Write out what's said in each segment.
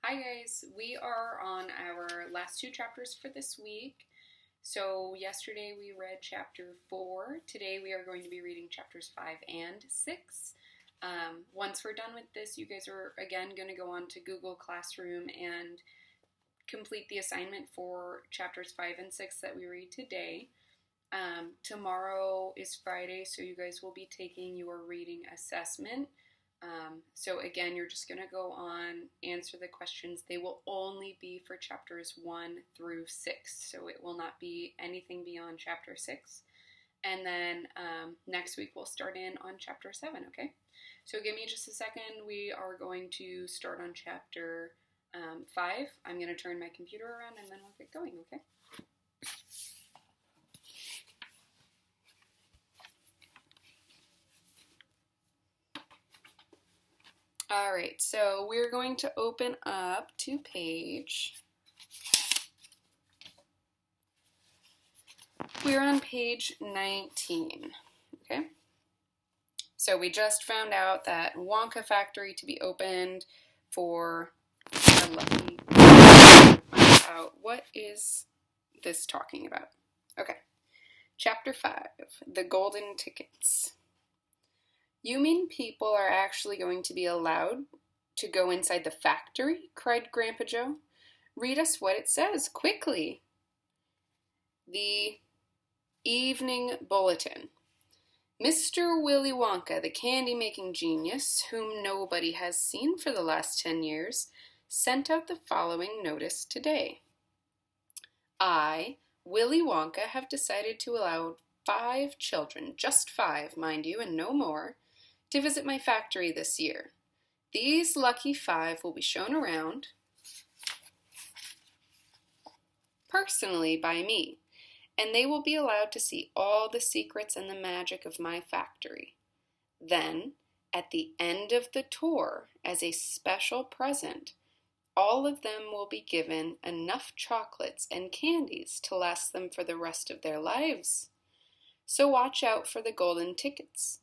Hi guys, we are on our last two chapters for this week. So yesterday we read chapter 4. Today we are going to be reading chapters 5 and 6. Once we're done with this, you guys are again going to go on to Google Classroom and complete the assignment for chapters 5 and 6 that we read today. Tomorrow is Friday, so you guys will be taking your reading assessment. So again, you're just going to go on, answer the questions. They will only be for chapters 1 through 6, so it will not be anything beyond chapter 6. And then next week we'll start in on chapter 7, okay? So give me just a second. We are going to start on chapter 5. I'm going to turn my computer around and then we'll get going, okay? Alright, so we're going to open up to we're on page 19, okay? So we just found out that Wonka factory to be opened for our lucky. Find out what is this talking about. Okay, chapter 5, the golden tickets. You mean people are actually going to be allowed to go inside the factory? Cried Grandpa Joe. Read us what it says, quickly. The Evening Bulletin. Mr. Willy Wonka, the candy-making genius, whom nobody has seen for the last 10 years, sent out the following notice today. I, Willy Wonka, have decided to allow 5 children, just 5, mind you, and no more, to visit my factory this year. These lucky 5 will be shown around personally by me, and they will be allowed to see all the secrets and the magic of my factory. Then, at the end of the tour, as a special present, all of them will be given enough chocolates and candies to last them for the rest of their lives. So watch out for the golden tickets.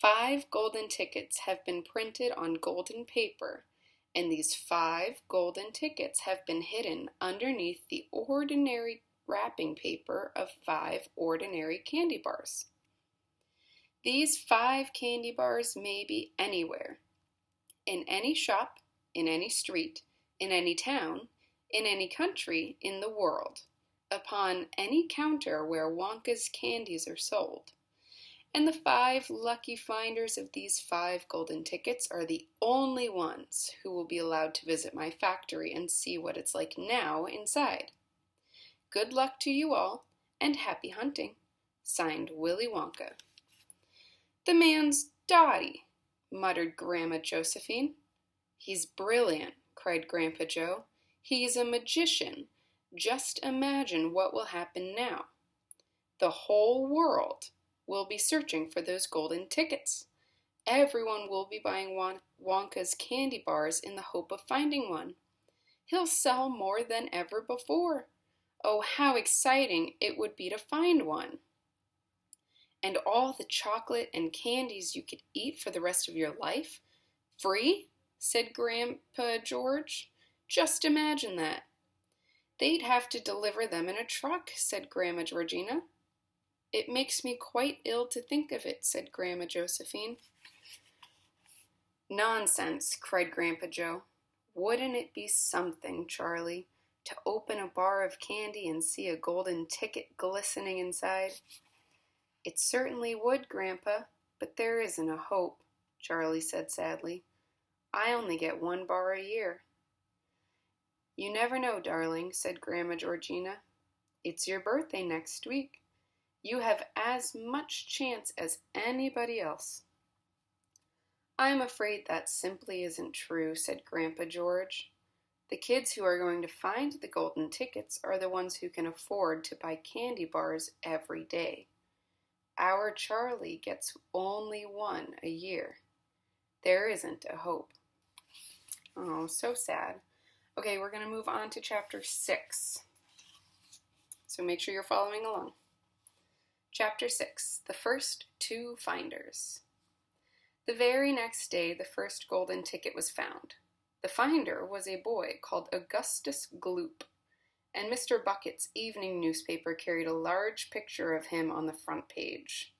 5 golden tickets have been printed on golden paper, and these 5 golden tickets have been hidden underneath the ordinary wrapping paper of 5 ordinary candy bars. These 5 candy bars may be anywhere, in any shop, in any street, in any town, in any country in the world, upon any counter where Wonka's candies are sold. And the 5 lucky finders of these 5 golden tickets are the only ones who will be allowed to visit my factory and see what it's like now inside. Good luck to you all, and happy hunting. Signed, Willy Wonka. The man's dotty, muttered Grandma Josephine. He's brilliant, cried Grandpa Joe. He's a magician. Just imagine what will happen now. The whole world will be searching for those golden tickets. Everyone will be buying Wonka's candy bars in the hope of finding one. He'll sell more than ever before. Oh, how exciting it would be to find one. And all the chocolate and candies you could eat for the rest of your life? Free? Said Grandpa George. Just imagine that. They'd have to deliver them in a truck, said Grandma Georgina. It makes me quite ill to think of it, said Grandma Josephine. Nonsense, cried Grandpa Joe. Wouldn't it be something, Charlie, to open a bar of candy and see a golden ticket glistening inside? It certainly would, Grandpa, but there isn't a hope, Charlie said sadly. I only get 1 bar a year. You never know, darling, said Grandma Georgina. It's your birthday next week. You have as much chance as anybody else. I'm afraid that simply isn't true, said Grandpa George. The kids who are going to find the golden tickets are the ones who can afford to buy candy bars every day. Our Charlie gets only 1 a year. There isn't a hope. Oh, so sad. Okay, we're going to move on to chapter 6. So make sure you're following along. Chapter 6, the first 2 finders. The very next day, the first golden ticket was found. The finder was a boy called Augustus Gloop, and Mr. Bucket's evening newspaper carried a large picture of him on the front page.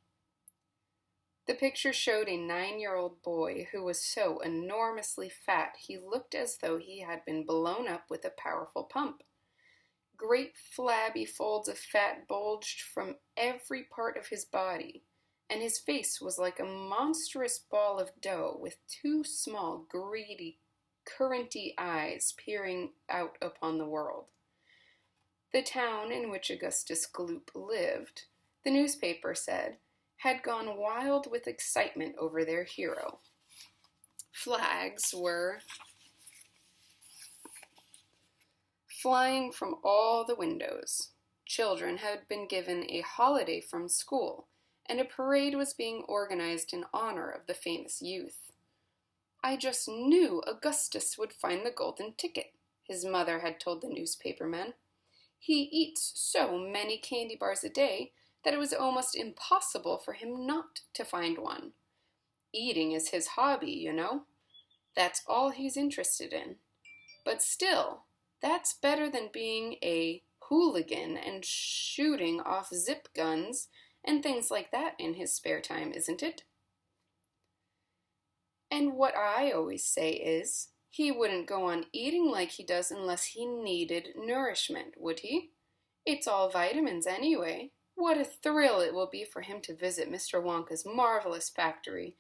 The picture showed a 9-year-old boy who was so enormously fat he looked as though he had been blown up with a powerful pump. Great flabby folds of fat bulged from every part of his body, and his face was like a monstrous ball of dough with two small, greedy, curranty eyes peering out upon the world. The town in which Augustus Gloop lived, the newspaper said, had gone wild with excitement over their hero. Flags were flying from all the windows. Children had been given a holiday from school, and a parade was being organized in honor of the famous youth. "I just knew Augustus would find the golden ticket," his mother had told the newspapermen. "He eats so many candy bars a day that it was almost impossible for him not to find one. Eating is his hobby, you know. That's all he's interested in. But still, that's better than being a hooligan and shooting off zip guns and things like that in his spare time, isn't it?" "And what I always say is, he wouldn't go on eating like he does unless he needed nourishment, would he? It's all vitamins anyway. What a thrill it will be for him to visit Mr. Wonka's marvelous factory.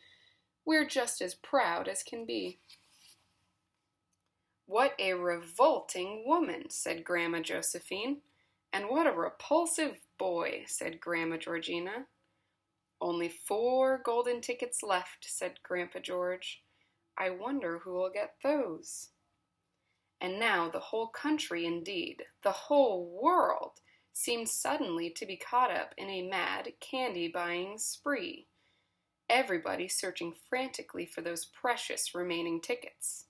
We're just as proud as can be." "What a revolting woman," said Grandma Josephine. "And what a repulsive boy," said Grandma Georgina. "Only 4 golden tickets left," said Grandpa George. "I wonder who will get those." And now the whole country, indeed, the whole world, seemed suddenly to be caught up in a mad candy-buying spree. Everybody searching frantically for those precious remaining tickets.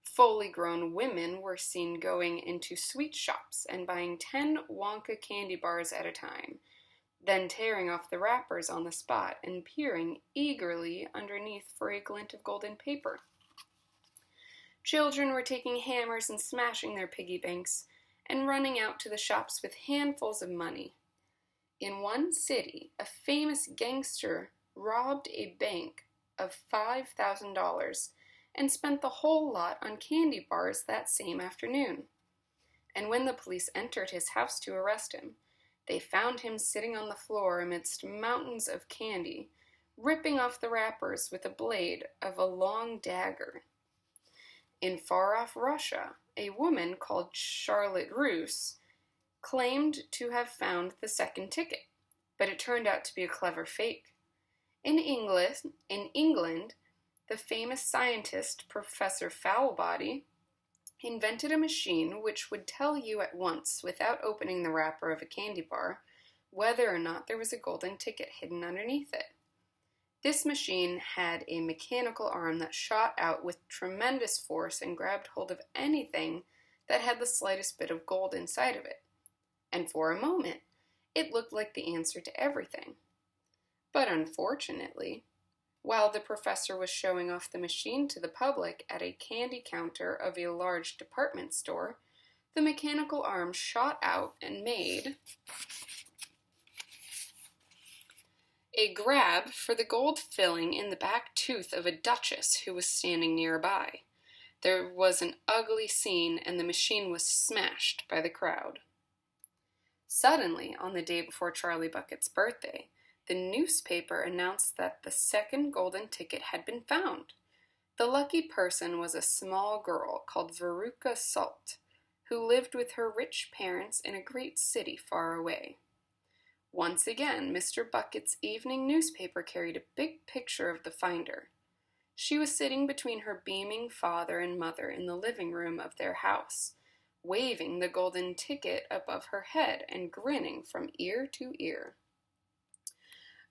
Fully grown women were seen going into sweet shops and buying 10 Wonka candy bars at a time, then tearing off the wrappers on the spot and peering eagerly underneath for a glint of golden paper. Children were taking hammers and smashing their piggy banks, and running out to the shops with handfuls of money. In one city, a famous gangster robbed a bank of $5,000 and spent the whole lot on candy bars that same afternoon. And when the police entered his house to arrest him, they found him sitting on the floor amidst mountains of candy, ripping off the wrappers with a blade of a long dagger. In far-off Russia, a woman called Charlotte Roos claimed to have found the second ticket, but it turned out to be a clever fake. In England, the famous scientist Professor Foulbody invented a machine which would tell you at once, without opening the wrapper of a candy bar, whether or not there was a golden ticket hidden underneath it. This machine had a mechanical arm that shot out with tremendous force and grabbed hold of anything that had the slightest bit of gold inside of it. And for a moment, it looked like the answer to everything. But unfortunately, while the professor was showing off the machine to the public at a candy counter of a large department store, the mechanical arm shot out and made a grab for the gold filling in the back tooth of a duchess who was standing nearby. There was an ugly scene, and the machine was smashed by the crowd. Suddenly, on the day before Charlie Bucket's birthday, the newspaper announced that the second golden ticket had been found. The lucky person was a small girl called Veruca Salt, who lived with her rich parents in a great city far away. Once again, Mr. Bucket's evening newspaper carried a big picture of the finder. She was sitting between her beaming father and mother in the living room of their house, waving the golden ticket above her head and grinning from ear to ear.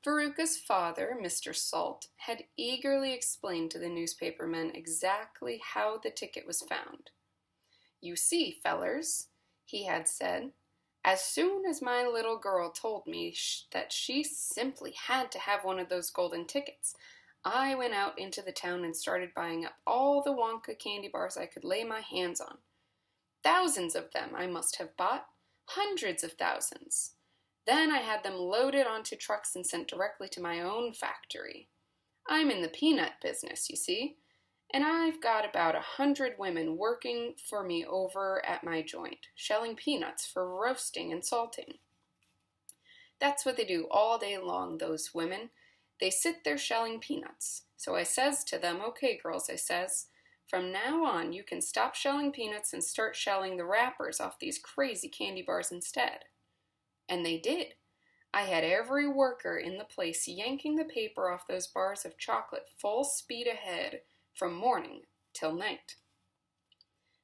Veruca's father, Mr. Salt, had eagerly explained to the newspapermen exactly how the ticket was found. "You see, fellers," he had said, "as soon as my little girl told me that she simply had to have one of those golden tickets, I went out into the town and started buying up all the Wonka candy bars I could lay my hands on. Thousands of them I must have bought, hundreds of thousands. Then I had them loaded onto trucks and sent directly to my own factory. I'm in the peanut business, you see, and I've got about 100 women working for me over at my joint, shelling peanuts for roasting and salting. That's what they do all day long, those women. They sit there shelling peanuts. So I says to them, okay, girls, I says, from now on you can stop shelling peanuts and start shelling the wrappers off these crazy candy bars instead. And they did. I had every worker in the place yanking the paper off those bars of chocolate full speed ahead from morning till night.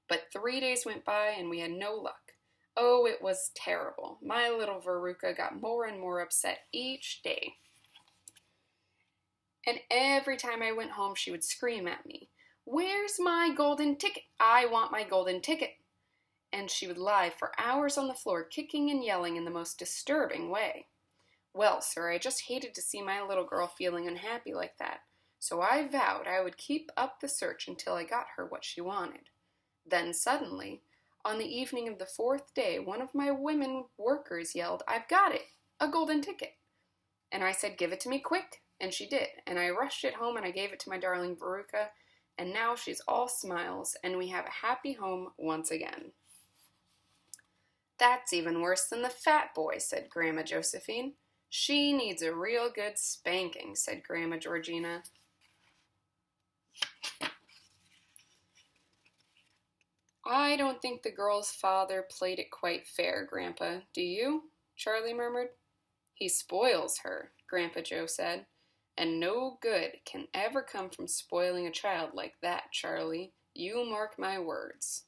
But 3 days went by and we had no luck. Oh, it was terrible. My little Veruca got more and more upset each day. And every time I went home, she would scream at me, "Where's my golden ticket? I want my golden ticket." And she would lie for hours on the floor, kicking and yelling in the most disturbing way. Well, sir, I just hated to see my little girl feeling unhappy like that, so I vowed I would keep up the search until I got her what she wanted. Then suddenly, on the evening of the 4th day, one of my women workers yelled, "I've got it, a golden ticket." And I said, "Give it to me quick." And she did. And I rushed it home and I gave it to my darling Veruca. And now she's all smiles and we have a happy home once again. "That's even worse than the fat boy," said Grandma Josephine. "She needs a real good spanking," said Grandma Georgina. "I don't think the girl's father played it quite fair, Grandpa. Do you?" Charlie murmured. "He spoils her," Grandpa Joe said. "And no good can ever come from spoiling a child like that, Charlie. You mark my words."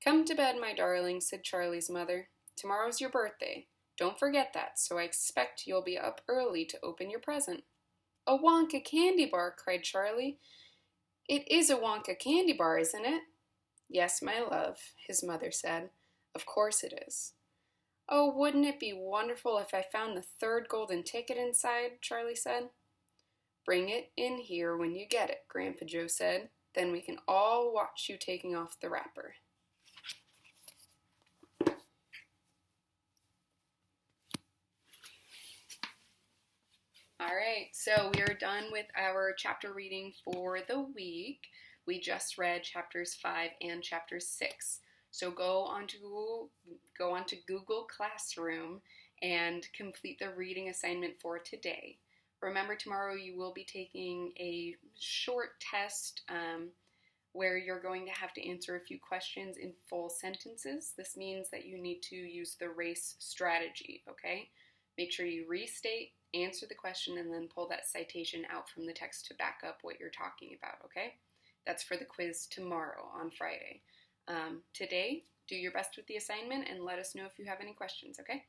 "Come to bed, my darling," said Charlie's mother. "Tomorrow's your birthday. Don't forget that, so I expect you'll be up early to open your present." "A Wonka candy bar," cried Charlie. "It is a Wonka candy bar, isn't it?" "Yes, my love," his mother said. "Of course it is." "Oh, wouldn't it be wonderful if I found the 3rd golden ticket inside?" Charlie said. "Bring it in here when you get it," Grandpa Joe said. "Then we can all watch you taking off the wrapper." All right, so we are done with our chapter reading for the week. We just read chapters 5 and chapter 6. So go onto Google Classroom and complete the reading assignment for today. Remember, tomorrow you will be taking a short test where you're going to have to answer a few questions in full sentences. This means that you need to use the race strategy, okay? Make sure you restate, answer the question, and then pull that citation out from the text to back up what you're talking about, okay? That's for the quiz tomorrow on Friday. Today, do your best with the assignment and let us know if you have any questions, okay?